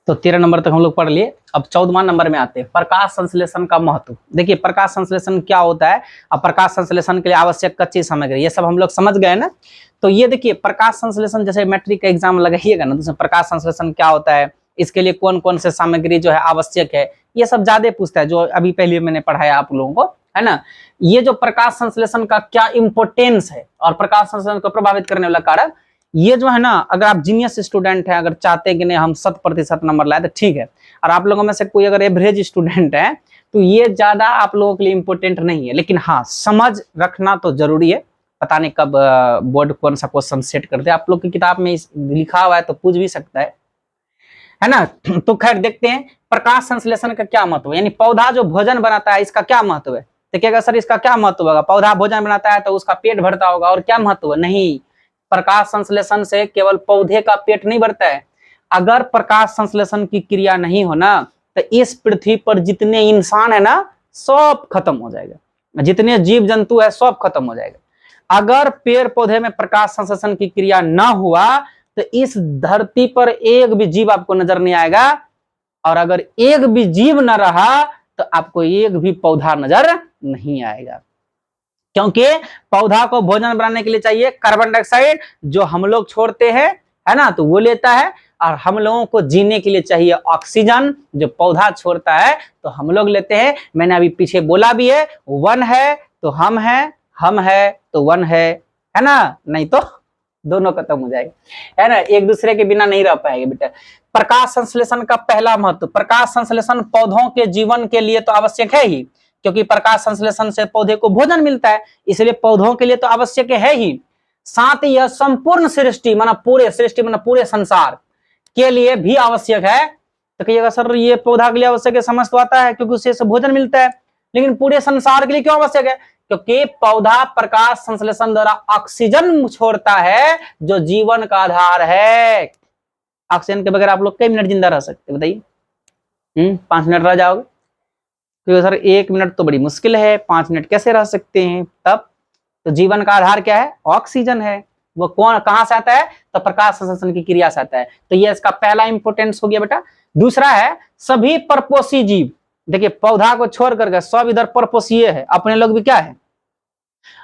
तो 13 नंबर तक हम लोग पढ़ लिए। अब 14वां नंबर में आते हैं, प्रकाश संश्लेषण का महत्व। देखिए प्रकाश संश्लेषण क्या होता है, अब प्रकाश संश्लेषण के लिए आवश्यक कच्ची सामग्री, ये सब हम लोग समझ गए ना। तो ये देखिए प्रकाश संश्लेषण, जैसे मैट्रिक का एग्जाम लगाइएगा ना, तो उसमें प्रकाश संश्लेषण क्या होता है, इसके लिए कौन कौन से सामग्री जो है आवश्यक है, ये सब ज्यादा पूछता है, जो अभी पहले मैंने पढ़ाया आप लोगों को, है ना। ये जो प्रकाश संश्लेषण का क्या इंपोर्टेंस है और प्रकाश संश्लेषण को प्रभावित करने वाला कारक, ये जो है ना, अगर आप जीनियस स्टूडेंट हैं, अगर चाहते हैं कि नहीं हम 100% नंबर लाए तो ठीक है, और आप लोगों में से कोई अगर एवरेज स्टूडेंट है तो ये ज्यादा आप लोगों के लिए इंपॉर्टेंट नहीं है, लेकिन हाँ समझ रखना तो जरूरी है। पता नहीं कब बोर्ड कौन सा क्वेश्चन सेट करते हैं, आप लोग की किताब में लिखा हुआ है तो पूछ भी सकता है ना। तो खैर देखते हैं प्रकाश संश्लेषण का क्या महत्व है, यानी पौधा जो भोजन बनाता है इसका क्या महत्व है। देखिएगा सर इसका क्या महत्व होगा, पौधा भोजन बनाता है तो उसका पेट भरता होगा, और क्या महत्व है? नहीं, प्रकाश संश्लेषण से केवल पौधे का पेट नहीं भरता है। अगर प्रकाश संश्लेषण की क्रिया नहीं हो ना तो इस पृथ्वी पर जितने इंसान है ना सब खत्म हो जाएगा, जितने जीव जंतु है सब खत्म हो जाएगा। अगर पेड़ पौधे में प्रकाश संश्लेषण की क्रिया ना हुआ तो इस धरती पर एक भी जीव आपको नजर नहीं आएगा, और अगर एक भी जीव न रहा तो आपको एक भी पौधा नजर नहीं आएगा, क्योंकि पौधा को भोजन बनाने के लिए चाहिए कार्बन डाइऑक्साइड जो हम लोग छोड़ते हैं, है ना, तो वो लेता है, और हम लोगों को जीने के लिए चाहिए ऑक्सीजन जो पौधा छोड़ता है तो हम लोग लेते हैं। मैंने अभी पीछे बोला भी है, वन है तो हम है तो वन है ना, नहीं तो दोनों खत्म हो जाएगा, है ना, एक दूसरे के बिना नहीं रह पाएंगे बेटा। प्रकाश संश्लेषण का पहला महत्व, प्रकाश संश्लेषण पौधों के जीवन के लिए तो आवश्यक है ही, क्योंकि प्रकाश संश्लेषण से पौधे को भोजन मिलता है, इसलिए पौधों के लिए तो आवश्यक है ही। साथ ही यह संपूर्ण सृष्टि माना पूरे संसार के लिए भी आवश्यक है। तो कहिएगा सर ये पौधा के लिए आवश्यक है, समझ तो आता है क्योंकि उससे भोजन मिलता है, लेकिन पूरे संसार के लिए क्यों आवश्यक है? क्योंकि पौधा प्रकाश संश्लेषण द्वारा ऑक्सीजन छोड़ता है जो जीवन का आधार है। ऑक्सीजन के बगैर आप लोग कई मिनट जिंदा रह सकते बताइए? 5 मिनट रह जाओगे? तो सर 1 मिनट तो बड़ी मुश्किल है, 5 मिनट कैसे रह सकते हैं? तब तो जीवन का आधार क्या है? ऑक्सीजन है। वो कौन कहां से आता है? तो प्रकाश संश्लेषण की क्रिया से आता है। तो ये इसका पहला इंपोर्टेंस हो गया बेटा। दूसरा है सभी परपोषी जीव, देखिए पौधा को छोड़ करके सब इधर परपोषीय है। अपने लोग भी क्या है?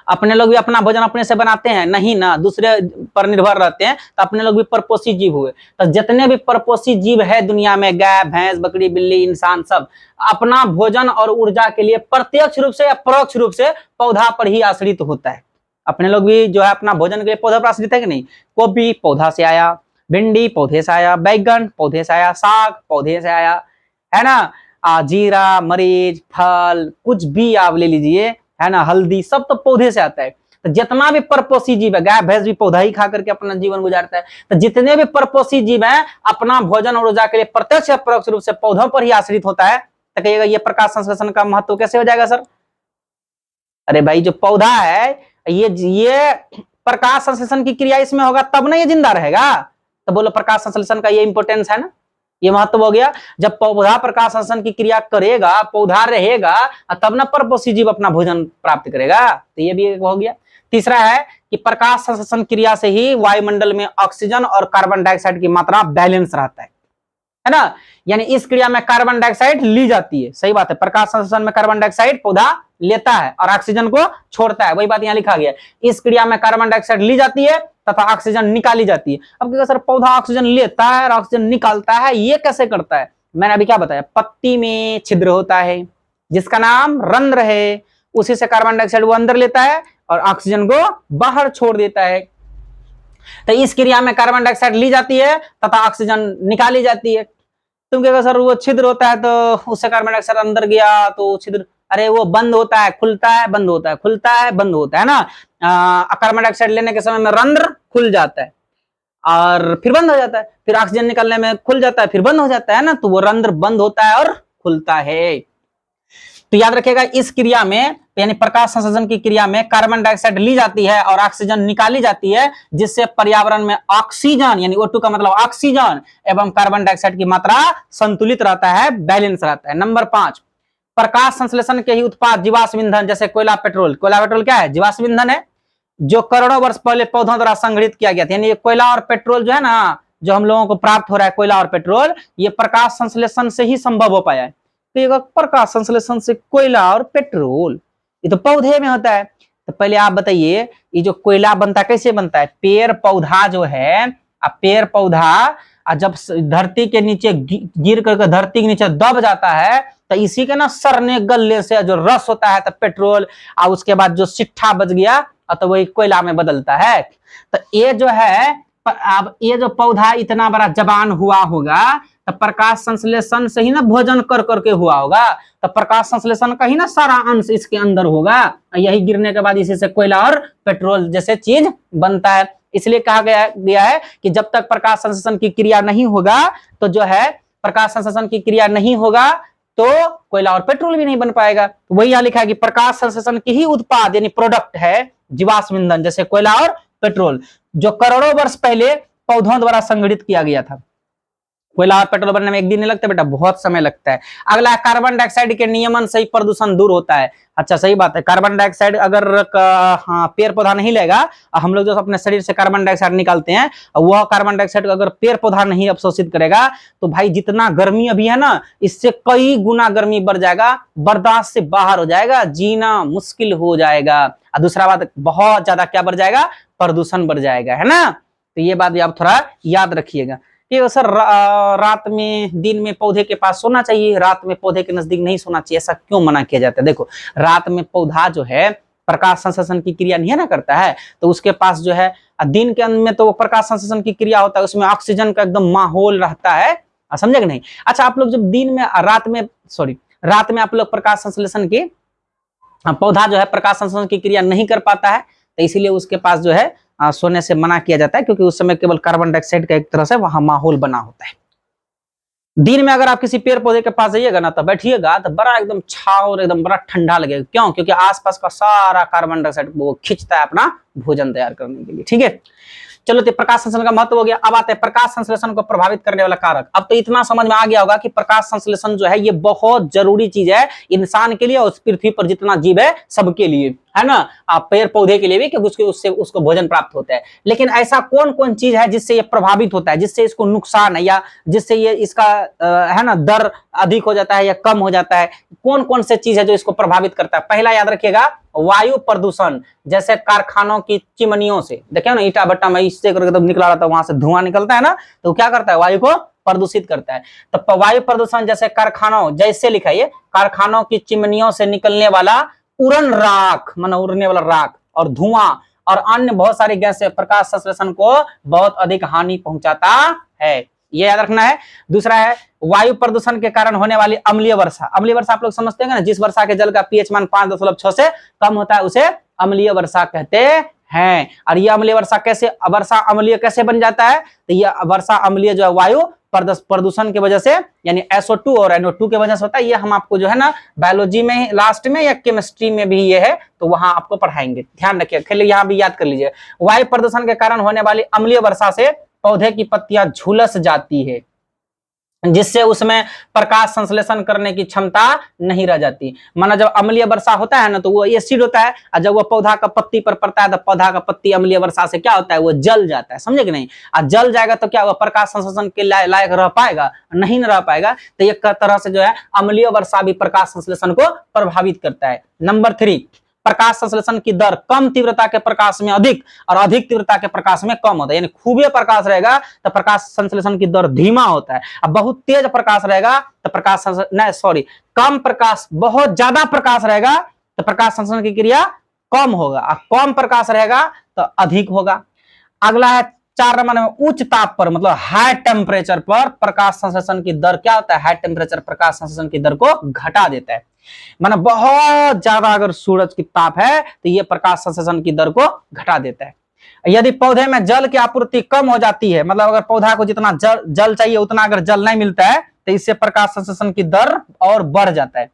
अपने लोग भी अपना भोजन अपने से बनाते हैं? नहीं ना, दूसरे पर निर्भर रहते हैं। तो अपने लोग भी परपोषी जीव हुए। तो जितने भी परपोषी जीव है दुनिया में, गाय, भैंस, बकरी, बिल्ली, इंसान, सब अपना भोजन और ऊर्जा के लिए प्रत्यक्ष रूप से या परोक्ष रूप से पौधा पर ही आश्रित होता है। अपने लोग भी जो है अपना भोजन के लिए पौधा पर आश्रित है कि नहीं? गोभी पौधा से आया, भिंडी पौधे से आया, बैगन पौधे से आया, साग पौधे से आया, है ना। जीरा, मरीच, फल, कुछ भी आप ले लीजिए, है ना, हल्दी, सब तो पौधे से आता है। तो जितना भी परपोषी जीव है, गाय भैंस भी पौधा ही खा करके अपना जीवन गुजारता है। तो जितने भी परपोषी जीव हैं अपना भोजन और ऊर्जा के लिए प्रत्यक्ष या परोक्ष रूप से पौधों पर ही आश्रित होता है। तो कहिएगा ये प्रकाश संश्लेषण का महत्व कैसे हो जाएगा सर? अरे भाई जो पौधा है ये प्रकाश संश्लेषण की क्रिया इसमें होगा तब ना ये जिंदा रहेगा। तो बोलो प्रकाश संश्लेषण का ये इंपोर्टेंस है ना, ये महत्व हो गया। जब पौधा प्रकाश संश्लेषण की क्रिया करेगा, पौधा रहेगा, तब ना परपोषी जीव अपना भोजन प्राप्त करेगा। तो ये भी हो गया। तीसरा है कि प्रकाश संश्लेषण क्रिया से ही वायुमंडल में ऑक्सीजन और कार्बन डाइऑक्साइड की मात्रा बैलेंस रहता है ना। यानी इस क्रिया में कार्बन डाइऑक्साइड ली जाती है, सही बात है। प्रकाश संश्लेषण में कार्बन डाइऑक्साइड पौधा लेता है और ऑक्सीजन को छोड़ता है, वही बात यहाँ लिखा गया। इस क्रिया में कार्बन डाइऑक्साइड ली जाती है तथा ऑक्सीजन निकाली जाती है। अब क्या सर पौधा ऑक्सीजन लेता है और ऑक्सीजन निकालता है, ये कैसे करता है? मैंने अभी क्या बताया, पत्ती में छिद्र होता है जिसका नाम रंध्र है, उसी से कार्बन डाइऑक्साइड वो अंदर लेता है और ऑक्सीजन को बाहर छोड़ देता है। तो इस क्रिया में कार्बन डाइऑक्साइड ली जाती है तथा ऑक्सीजन निकाली जाती है। तुम कहोगे सर वो छिद्र होता है तो उससे कार्बन डाइऑक्साइड अंदर गया तो छिद्र, अरे वो बंद होता है, खुलता है, बंद होता है, खुलता है, बंद होता है ना। कार्बन डाइऑक्साइड लेने के समय में रंध्र खुल जाता है और फिर बंद हो जाता है, फिर ऑक्सीजन निकलने में खुल जाता है, फिर बंद हो जाता है ना। तो वो रंध्र बंद होता है और खुलता है। तो याद रखिएगा इस क्रिया में, यानी प्रकाश संश्लेषण की क्रिया में कार्बन डाइऑक्साइड ली जाती है और ऑक्सीजन निकाली जाती है, जिससे पर्यावरण में ऑक्सीजन यानी O2 का मतलब ऑक्सीजन एवं कार्बन डाइऑक्साइड की मात्रा संतुलित रहता है, बैलेंस रहता है। नंबर 5, प्रकाश संश्लेषण के ही उत्पाद जीवाश्म ईंधन जैसे कोयला, पेट्रोल। कोयला पेट्रोल क्या है? जीवाश्म ईंधन है, जो करोड़ों वर्ष पहले पौधों द्वारा संग्रहित किया गया था। यानी ये कोयला और पेट्रोल जो है ना, जो हम लोगों को प्राप्त हो रहा है, कोयला और पेट्रोल, ये प्रकाश संश्लेषण से ही संभव हो पाया है। तो प्रकाश संश्लेषण से कोयला और पेट्रोल, ये तो पौधे में होता है। तो पहले आप बताइए ये जो कोयला बनता है कैसे बनता है? पेड़ पौधा जो है, पेड़ पौधा जब धरती के नीचे गिर करके धरती के नीचे दब जाता है तो इसी के ना सड़ने गलने से जो रस होता है तो पेट्रोल, और उसके बाद जो सिट्ठा बच गया तो वही कोयला में बदलता है। तो ये जो है, अब ये जो पौधा इतना बड़ा जवान हुआ होगा तो प्रकाश संश्लेषण से ही ना भोजन कर करके हुआ होगा। तो प्रकाश संश्लेषण का ही ना सारा अंश इसके अंदर होगा, यही गिरने के बाद इसी से कोयला और पेट्रोल जैसे चीज बनता है। इसलिए कहा गया है कि जब तक प्रकाश संश्लेषण की क्रिया नहीं होगा तो जो है, प्रकाश संश्लेषण की क्रिया नहीं होगा तो कोयला और पेट्रोल भी नहीं बन पाएगा। तो वही यहाँ लिखा है कि प्रकाश संश्लेषण की ही उत्पाद यानी प्रोडक्ट है जीवाश्म ईंधन जैसे कोयला और पेट्रोल, जो करोड़ों वर्ष पहले पौधों द्वारा संग्रहित किया गया था। कोयला और पेट्रोल बनने में एक दिन नहीं लगता बेटा, बहुत समय लगता है। अगला कार्बन डाइऑक्साइड के नियमन से ही प्रदूषण दूर होता है। अच्छा सही बात है, कार्बन डाइऑक्साइड अगर पेड़ पौधा नहीं लेगा, हम लोग जो अपने शरीर से कार्बन डाइऑक्साइड निकालते हैं, वह कार्बन डाइऑक्साइड अगर पेड़ पौधा नहीं अवशोषित करेगा तो भाई जितना गर्मी अभी है ना, इससे कई गुना गर्मी बढ़ जाएगा, बर्दाश्त से बाहर हो जाएगा, जीना मुश्किल हो जाएगा। और दूसरा बात, बहुत ज्यादा क्या बढ़ जाएगा? प्रदूषण बढ़ जाएगा, है ना। तो ये बात भी आप थोड़ा याद रखिएगा कि सर रात में, दिन में पौधे के पास सोना चाहिए, रात में पौधे के नजदीक नहीं सोना चाहिए, ऐसा क्यों मना किया जाता है? देखो रात में पौधा जो है प्रकाश संश्लेषण की क्रिया नहीं ना करता है, तो उसके पास जो है दिन के अंत में तो प्रकाश संश्लेषण की क्रिया होता है, उसमें ऑक्सीजन का एकदम माहौल रहता है, समझे कि नहीं। अच्छा आप लोग जब दिन में, रात में आप लोग प्रकाश संश्लेषण की, पौधा जो है प्रकाश संश्लेषण की क्रिया नहीं कर पाता है, तो इसीलिए उसके पास जो है सोने से मना किया जाता है, क्योंकि उस समय केवल कार्बन डाइऑक्साइड का एक तरह से वहां माहौल बना होता है। दिन में अगर आप किसी पेड़ पौधे के पास जाइएगा ना तो बैठिएगा तो बड़ा एकदम छाव, एकदम बड़ा ठंडा लगेगा। क्यों? क्योंकि आसपास का सारा कार्बन डाइऑक्साइड वो खींचता है अपना भोजन तैयार करने के लिए, ठीक है। चलो तो प्रकाश संश्लेषण का महत्व हो गया। अब आते हैं प्रकाश संश्लेषण को प्रभावित करने वाला कारक। अब तो इतना समझ में आ गया होगा कि प्रकाश संश्लेषण जो है ये बहुत जरूरी चीज है इंसान के लिए और पृथ्वी पर जितना जीव है सबके लिए, है ना, आप पेड़ पौधे के लिए भी, क्योंकि उससे उसको भोजन प्राप्त होता है। लेकिन ऐसा कौन कौन चीज है जिससे ये प्रभावित होता है, जिससे इसको नुकसान है या जिससे ये इसका है ना दर अधिक हो जाता है या कम हो जाता है, कौन कौन से चीज है जो इसको प्रभावित करता है? पहला याद रखिएगा वायु प्रदूषण, जैसे कारखानों की चिमनियों से, देखिए ना ईटा भट्टा में इससे करके तब निकला रहता है, वहां से धुआं निकलता है ना, तो क्या करता है वायु को प्रदूषित करता है। तो वायु प्रदूषण जैसे कारखानों, जैसे लिखा है कारखानों की चिमनियों से निकलने वाला उड़न राख, माना उड़ने वाला राख और धुआं और अन्य बहुत सारी गैस से प्रकाश संश्लेषण को बहुत अधिक हानि पहुंचाता है, ये याद रखना है। दूसरा है वायु प्रदूषण के कारण होने वाली अम्लीय वर्षा। अम्लीय वर्षा आप लोग समझते हैं ना, जिस वर्षा के जल का पीएच मान 5.6 से कम होता है उसे अम्लीय वर्षा कहते हैं। और ये अम्लीय वर्षा कैसे, वर्षा अम्लीय कैसे बन जाता है? तो ये वर्षा अम्लीय जो है वायु प्रदूषण की वजह से, यानी SO2 और NO2 की वजह से होता है। ये हम आपको जो है ना बायोलॉजी में लास्ट में या केमिस्ट्री में भी ये है, तो वहां आपको पढ़ाएंगे, ध्यान रखिए, खाली यहाँ भी याद कर लीजिए। वायु प्रदूषण के कारण होने वाली अम्लीय वर्षा से पौधे की पत्तियां झुलस जाती है, जिससे उसमें प्रकाश संश्लेषण करने की क्षमता नहीं रह जाती। माना जब अम्लीय वर्षा होता है ना तो वो एसिड होता है, और जब वो पौधा का पत्ती पर पड़ता है तो पौधा का पत्ती अम्लीय वर्षा से क्या होता है, वो जल जाता है, समझे कि नहीं? और जल जाएगा तो क्या होगा, प्रकाश संश्लेषण के लायक रह पाएगा? नहीं रह पाएगा। तो एक तरह से जो है अम्लीय वर्षा भी प्रकाश संश्लेषण को प्रभावित करता है। नंबर 3, प्रकाश संश्लेषण की दर कम तीव्रता के प्रकाश में अधिक और अधिक तीव्रता के प्रकाश में कम होता है। यानी खूबे प्रकाश रहेगा तो प्रकाश संश्लेषण की दर धीमा होता है, अब बहुत तेज प्रकाश रहेगा तो कम प्रकाश, बहुत ज्यादा प्रकाश रहेगा तो प्रकाश संश्लेषण की क्रिया कम होगा, और कम प्रकाश रहेगा तो अधिक होगा। अगला है 4 नंबर में उच्च ताप पर, मतलब हाई टेम्परेचर पर प्रकाश संश्लेषण की दर क्या होता है, हाई टेम्परेचर प्रकाश संश्लेषण की दर को घटा देता है। माना बहुत ज्यादा अगर सूरज की ताप है तो यह प्रकाश संश्लेषण की दर को घटा देता है। यदि पौधे में जल की आपूर्ति कम हो जाती है, मतलब अगर पौधा को जितना जल चाहिए उतना अगर जल नहीं मिलता है तो इससे प्रकाश संश्लेषण की दर और बढ़ जाता है।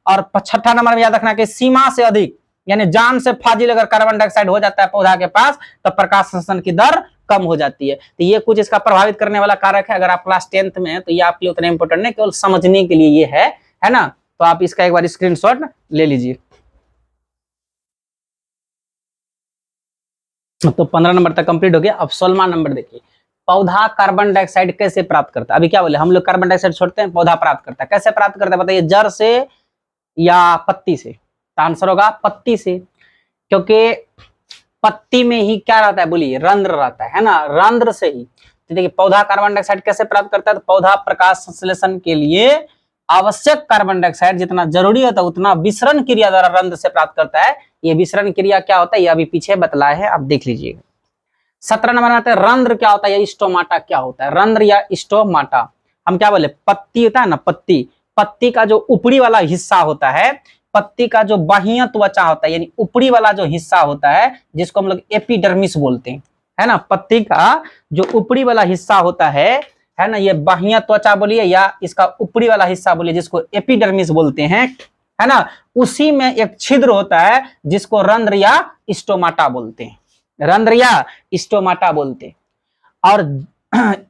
और 6ठा नंबर में याद रखना कि सीमा से अधिक, यानी जान से फाजिल अगर कार्बन डाइऑक्साइड हो जाता है पौधा के पास तो प्रकाश संश्लेषण की दर कम हो जाती है। तो ये कुछ इसका प्रभावित करने वाला कारक है। अगर आप क्लास 10th में हैं तो ये आपके लिए उतना इंपॉर्टेंट नहीं, केवल समझने के लिए ये है ना। तो आप इसका एक बार स्क्रीनशॉट ले लीजिए। तो 15 नंबर तक कंप्लीट हो गया। अब 16वां नंबर देखिए, पौधा कार्बन डाइऑक्साइड कैसे प्राप्त करता है। अभी क्या बोले हम लोग, कार्बन डाइऑक्साइड छोड़ते हैं, पौधा प्राप्त करता है। कैसे प्राप्त करता है बताइए, जड़ से या पत्ती से? तो आंसर होगा पत्ती से, क्योंकि पत्ती में ही क्या रहता है बोलिए, रंध्र रहता है ना, रंध्र से ही। तो देखिए पौधा कार्बन डाइऑक्साइड कैसे प्राप्त करता है, तो पौधा प्रकाश संश्लेषण के लिए आवश्यक कार्बन डाइऑक्साइड जितना जरूरी होता है उतना विसरण क्रिया द्वारा रंध्र से प्राप्त करता है। ये विसरण क्रिया क्या होता है ये अभी पीछे बतलाया है, आप देख लीजिएगा। 17 नंबर आता है रंध्र क्या होता है या स्टोमाटा क्या होता है। रंध्र या स्टोमाटा, हम क्या बोले, पत्ती होता है ना, पत्ती का जो ऊपरी वाला हिस्सा होता है, पत्ती का जो बाह्य त्वचा होता है, यानी ऊपरी वाला जो हिस्सा होता है जिसको हम लोग एपिडर्मिस बोलते हैं, है ना। पत्ती का जो ऊपरी वाला हिस्सा होता है ना, ये बाह्य त्वचा बोलिए या इसका ऊपरी वाला हिस्सा बोलिए जिसको एपिडर्मिस बोलते हैं, है ना। उसी में एक छिद्र होता है जिसको रंध्र या स्टोमाटा बोलते हैं, रंध्र या स्टोमाटा बोलते हैं। और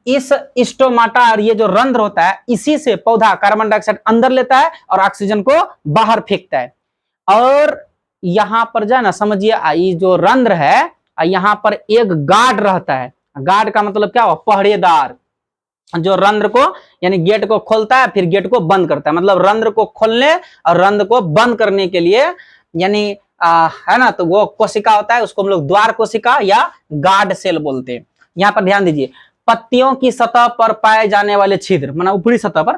इस स्टोमाटा और ये जो रंध्र होता है इसी से पौधा कार्बन डाइऑक्साइड अंदर लेता है और ऑक्सीजन को बाहर फेंकता है। और यहां पर जो है ना समझिए, ये जो रंध्र है यहां पर एक गार्ड रहता है। गार्ड का मतलब क्या हुआ, पहरेदार, जो रंध्र को यानी गेट को खोलता है फिर गेट को बंद करता है। मतलब रंध्र को खोलने और रंध्र को बंद करने के लिए यानी है ना, तो वो कोशिका होता है, उसको हम लोग द्वार कोशिका या गार्ड सेल बोलते हैं। यहाँ पर ध्यान दीजिए, पत्तियों की सतह पर पाए जाने वाले छिद्र, मतलब ऊपरी सतह पर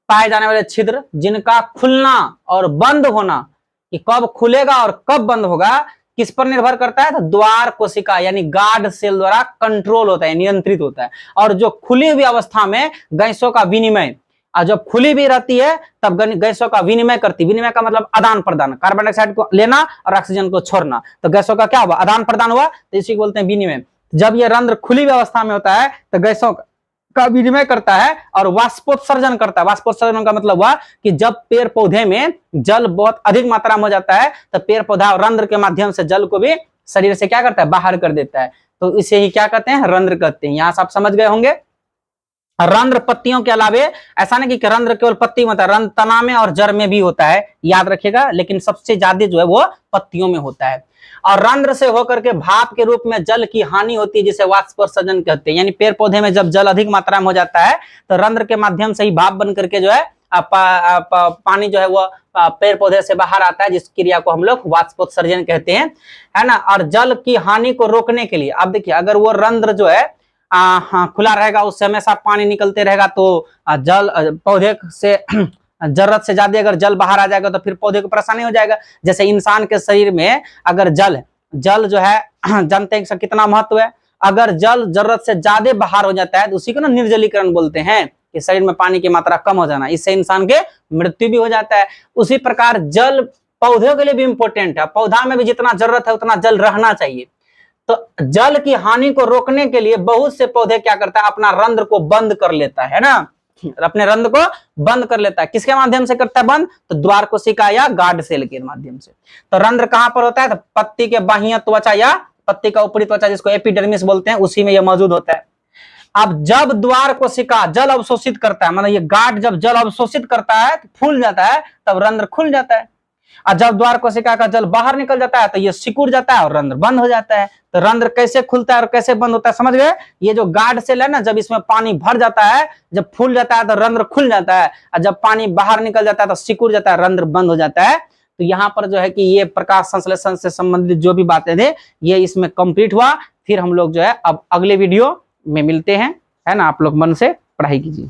पाए जाने वाले छिद्र जिनका खुलना और बंद होना, कि कब खुलेगा और कब बंद होगा किस पर निर्भर करता है, तो द्वार कोशिका यानी गार्ड सेल द्वारा कंट्रोल होता है, नियंत्रित होता है। और जो खुली हुई अवस्था में गैसों का विनिमय, और जब खुली भी रहती है तब गैसों का विनिमय करती, विनिमय का मतलब आदान प्रदान, कार्बन डाइऑक्साइड को लेना और ऑक्सीजन को छोड़ना, तो गैसों का क्या हुआ, आदान प्रदान हुआ, तो इसी को बोलते हैं विनिमय। जब ये रंध्र खुली हुई अवस्था में होता है तो गैसों का विनिमय करता है और वाष्पोत्सर्जन करता है। वाष्पोत्सर्जन का मतलब हुआ कि जब पेड़ पौधे में जल बहुत अधिक मात्रा में हो जाता है तो पेड़ पौधा रंध्र के माध्यम से जल को भी शरीर से क्या करता है, बाहर कर देता है। तो इसे ही क्या कहते हैं, रंध्र कहते हैं। यहां से आप समझ गए होंगे। रंध्र पत्तियों के अलावे, ऐसा नहीं कि रंध्र केवल पत्ती में होता है, रंध्र तना में और जड़ में भी होता है, याद रखिएगा, लेकिन सबसे ज्यादा जो है वो पत्तियों में होता है। और रंध्र से होकर के भाप के रूप में जल की हानि होती है, जिसे वाष्पोत्सर्जन कहते हैं। यानी पेड़ पौधे में जब जल अधिक मात्रा में हो जाता है तो रंध्र के माध्यम से ही भाप बन करके जो है पानी जो है वो पेड़ पौधे से बाहर आता है, जिस क्रिया को हम लोग वाष्पोत्सर्जन कहते हैं, है ना। और जल की हानि को रोकने के लिए, अब देखिए, अगर वो रंध्र जो है खुला रहेगा, उससे हमेशा पानी निकलते रहेगा, तो जल पौधे से जरूरत से ज्यादा अगर जल बाहर आ जाएगा तो फिर पौधे को परेशानी हो जाएगा। जैसे इंसान के शरीर में अगर जल जो है जानते हैं कितना महत्व है। अगर जल जरूरत से ज्यादा बाहर हो जाता है तो उसी को ना निर्जलीकरण बोलते हैं, कि शरीर में पानी की मात्रा कम हो जाना, इससे इंसान के मृत्यु भी हो जाता है। उसी प्रकार जल पौधों के लिए भी इंपॉर्टेंट है, पौधा में भी जितना जरूरत है उतना जल रहना चाहिए। तो जल की हानि को रोकने के लिए बहुत से पौधे क्या करता है, अपना रंध्र को बंद कर लेता है ना, अपने रंध्र को बंद कर लेता है। किसके माध्यम से करता है बंद, तो द्वार कोशिका या गार्ड सेल के माध्यम से। तो रंध्र कहां पर होता है, तो पत्ती के बाह्य त्वचा या पत्ती का ऊपरी त्वचा, जिसको एपिडर्मिस बोलते हैं, उसी में यह मौजूद होता है। अब जब द्वार कोशिका जल अवशोषित करता है, मतलब ये गार्ड जब जल अवशोषित करता है तो फूल जाता है, तब रंध्र खुल जाता है। और जब द्वार कोशिका का जल बाहर निकल जाता है तो ये सिकुड़ जाता है और रंध्र बंद हो जाता है। तो रंध्र कैसे खुलता है और कैसे बंद होता है, समझ गए। ये जो गार्ड सेल है ना, जब इसमें पानी भर जाता है, जब फूल जाता है तो रंध्र खुल जाता है, और जब पानी बाहर निकल जाता है तो सिकुड़ जाता है, रंध्र बंद हो जाता है। तो यहाँ पर जो है कि ये प्रकाश संश्लेषण से संबंधित जो भी बातें थे ये इसमें कंप्लीट हुआ। फिर हम लोग जो है अब अगले वीडियो में मिलते हैं, है ना। आप लोग मन से पढ़ाई कीजिए।